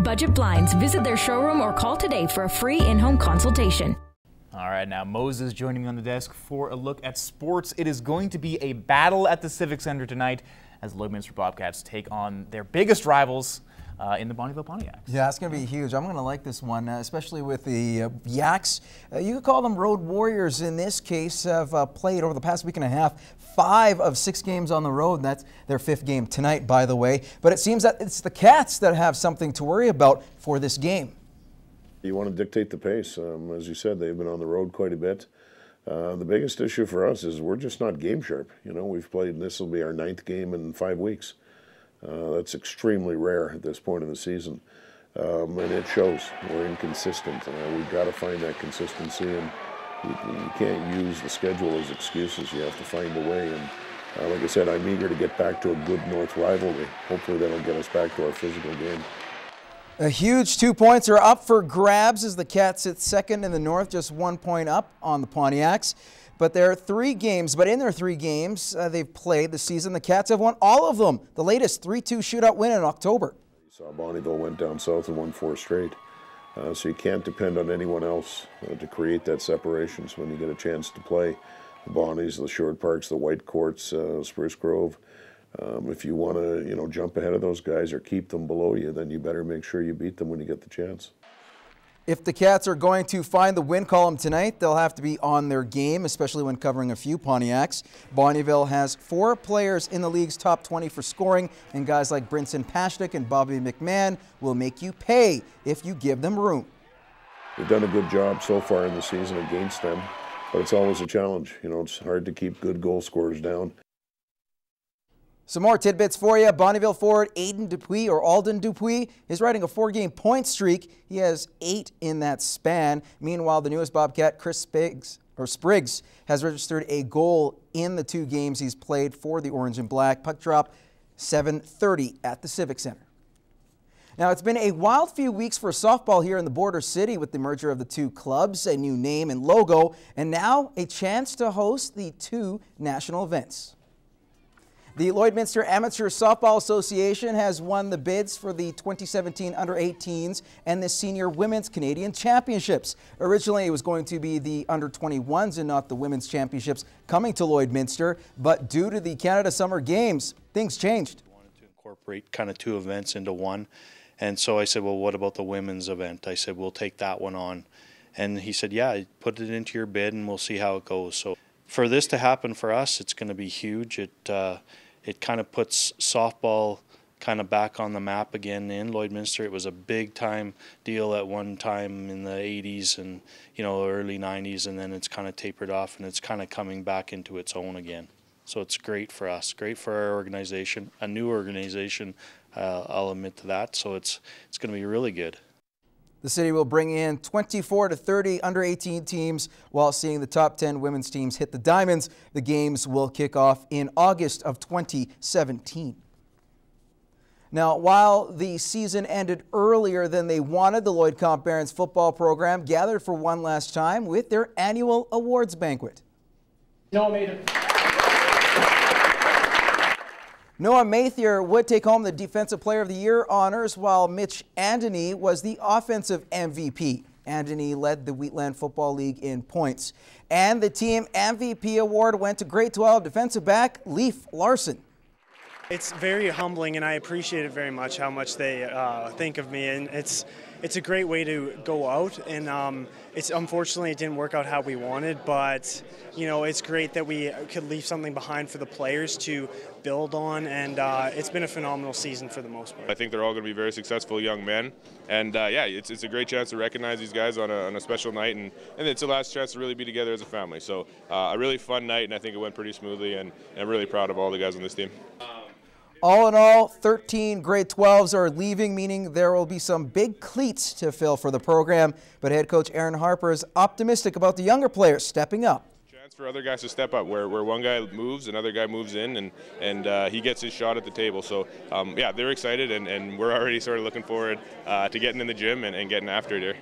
Budget Blinds. Visit their showroom or call today for a free in-home consultation. All right, now Moses joining me on the desk for a look at sports. It is going to be a battle at the Civic Center tonight as the Lloydminster Bobcats take on their biggest rivals in the Bonnyville Pontiacs. Yeah, it's going to be huge. I'm going to like this one, especially with the Yaks. You could call them road warriors in this case. Have played over the past week and a half 5 of 6 games on the road. That's their 5th game tonight, by the way. But it seems that it's the Cats that have something to worry about for this game. You want to dictate the pace. As you said, they've been on the road quite a bit. The biggest issue for us is we're just not game sharp. You know, we've played, this will be our 9th game in 5 weeks. That's extremely rare at this point in the season. And it shows. We're inconsistent. We've got to find that consistency, and you can't use the schedule as excuses. You have to find a way. And like I said, I'm eager to get back to a good North rivalry. Hopefully that'll get us back to our physical game. A huge 2 points are up for grabs as the Cats sit 2nd in the North, just 1 point up on the Pontiacs. But there are 3 games, but in their 3 games they've played this season, the Cats have won all of them. The latest 3-2 shootout win in October. You saw Bonnyville went down south and won 4 straight. So you can't depend on anyone else to create that separation. So when you get a chance to play the Bonnies, the Short Parks, the White Courts, Spruce Grove, if you want to, jump ahead of those guys or keep them below you, then you better make sure you beat them when you get the chance. If the Cats are going to find the win column tonight, they'll have to be on their game, especially when covering a few Pontiacs. Bonnyville has 4 players in the league's top 20 for scoring, and guys like Brinson Pashnik and Bobby McMahon will make you pay if you give them room. We've done a good job so far in the season against them, but it's always a challenge. It's hard to keep good goal scorers down. Some more tidbits for you. Bonnyville forward Aiden Dupuis, or Alden Dupuis, is riding a 4-game point streak. He has 8 in that span. Meanwhile, the newest Bobcat, Chris Spriggs, has registered a goal in the 2 games he's played for the Orange and Black. Puck drop 7:30 at the Civic Center. Now, it's been a wild few weeks for softball here in the border city with the merger of the 2 clubs, a new name and logo, and now a chance to host the 2 national events. The Lloydminster Amateur Softball Association has won the bids for the 2017 Under-18s and the Senior Women's Canadian Championships. Originally, it was going to be the Under-21s and not the Women's Championships coming to Lloydminster, but due to the Canada Summer Games, things changed. I wanted to incorporate kind of 2 events into one, and so I said, well, what about the women's event? I said, we'll take that one on. And he said, yeah, put it into your bid and we'll see how it goes. So for this to happen for us, it's going to be huge. It kind of puts softball kind of back on the map again in Lloydminster. It was a big time deal at one time in the 80s and early 90s, and then it's kind of tapered off and it's kind of coming back into its own again. So it's great for us, great for our organization, a new organization. I'll admit to that. So it's going to be really good. The city will bring in 24 to 30 under-18 teams while seeing the top 10 women's teams hit the diamonds. The games will kick off in August of 2017. Now, while the season ended earlier than they wanted, the Lloyd Comp Barons football program gathered for one last time with their annual awards banquet. Noah Mathier would take home the Defensive Player of the Year honors, while Mitch Andony was the offensive MVP. Andony led the Wheatland Football League in points. And the team MVP award went to grade 12 defensive back Leif Larson. It's very humbling, and I appreciate it very much how much they think of me, and it's a great way to go out, and unfortunately it didn't work out how we wanted, but it's great that we could leave something behind for the players to build on, and it's been a phenomenal season for the most part. I think they're all going to be very successful young men, and yeah, it's a great chance to recognize these guys on a special night, and it's the last chance to really be together as a family. So a really fun night, and I think it went pretty smoothly, and I'm really proud of all the guys on this team. All in all, 13 grade 12s are leaving, meaning there will be some big cleats to fill for the program. But head coach Aaron Harper is optimistic about the younger players stepping up. Chance for other guys to step up, where one guy moves, another guy moves in, and he gets his shot at the table. So yeah, they're excited, and we're already sort of looking forward to getting in the gym and getting after it here.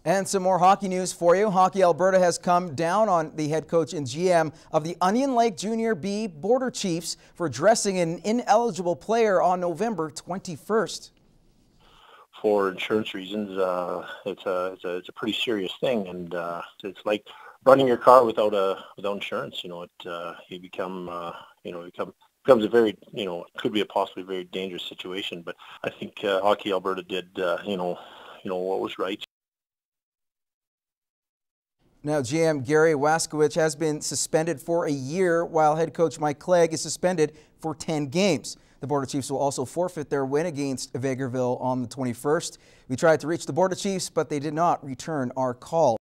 And some more hockey news for you. Hockey Alberta has come down on the head coach and GM of the Onion Lake Junior B Border Chiefs for dressing an ineligible player on November 21st. for insurance reasons, it's a pretty serious thing, and it's like running your car without insurance. You become becomes a very, could be a possibly very dangerous situation. But I think Hockey Alberta did, what was right. Now, GM Gary Waskowicz has been suspended for a year, while head coach Mike Clegg is suspended for 10 games. The Border Chiefs will also forfeit their win against Vegreville on the 21st. We tried to reach the Border Chiefs, but they did not return our call.